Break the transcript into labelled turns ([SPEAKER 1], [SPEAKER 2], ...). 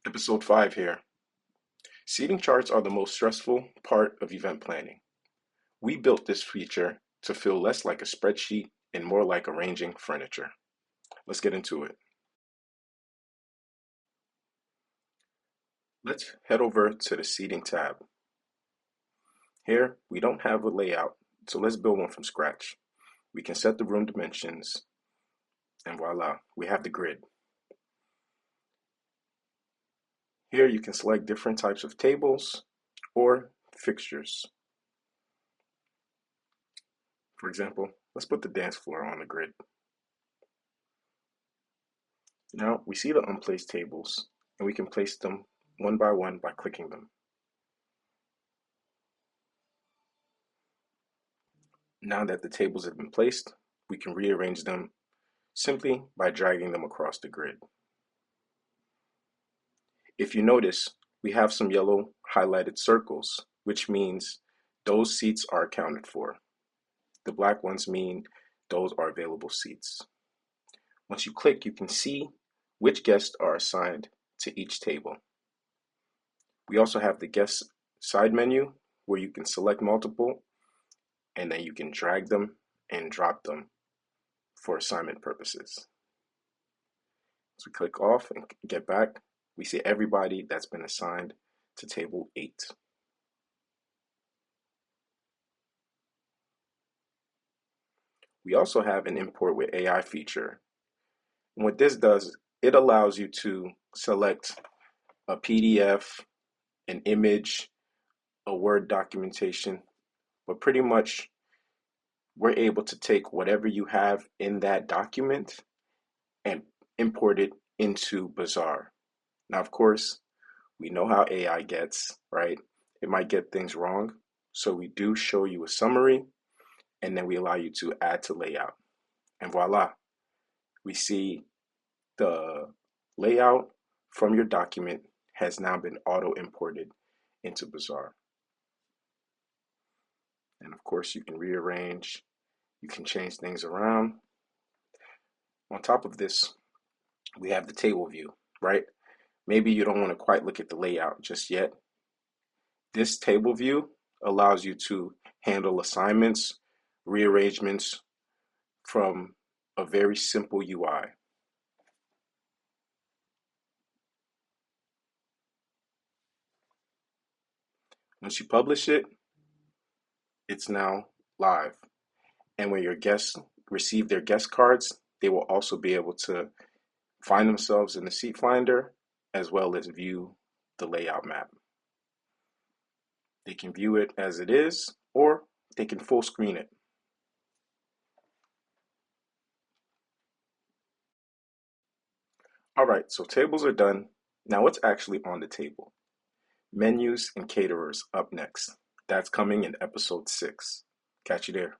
[SPEAKER 1] Episode 5 here. Seating charts are the most stressful part of event planning. We built this feature to feel less like a spreadsheet and more like arranging furniture. Let's get into it. Let's head over to the seating tab. Here, we don't have a layout, so let's build one from scratch. We can set the room dimensions, and voila, we have the grid. Here you can select different types of tables or fixtures. For example, let's put the dance floor on the grid. Now we see the unplaced tables, and we can place them one by clicking them. Now that the tables have been placed, we can rearrange them simply by dragging them across the grid. If you notice, we have some yellow highlighted circles, which means those seats are accounted for. The black ones mean those are available seats. Once you click, you can see which guests are assigned to each table. We also have the guest side menu where you can select multiple and then you can drag them and drop them for assignment purposes. So we click off and get back, we see everybody that's been assigned to table 8. We also have an import with AI feature. And what this does, it allows you to select a PDF, an image, a Word documentation, but pretty much we're able to take whatever you have in that document and import it into Bazaar. Now, of course, we know how AI gets, right? It might get things wrong. So we do show you a summary and then we allow you to add to layout. And voila, we see the layout from your document has now been auto imported into Bazaar. And of course, you can rearrange, you can change things around. On top of this, we have the table view, right? Maybe you don't want to quite look at the layout just yet. This table view allows you to handle assignments, rearrangements from a very simple UI. Once you publish it, it's now live. And when your guests receive their guest cards, they will also be able to find themselves in the seat finder as well as view the layout map. They can view it as it is, or they can full screen it. All right, so tables are done. Now what's actually on the table? Menus and caterers up next. That's coming in episode 6. Catch you there.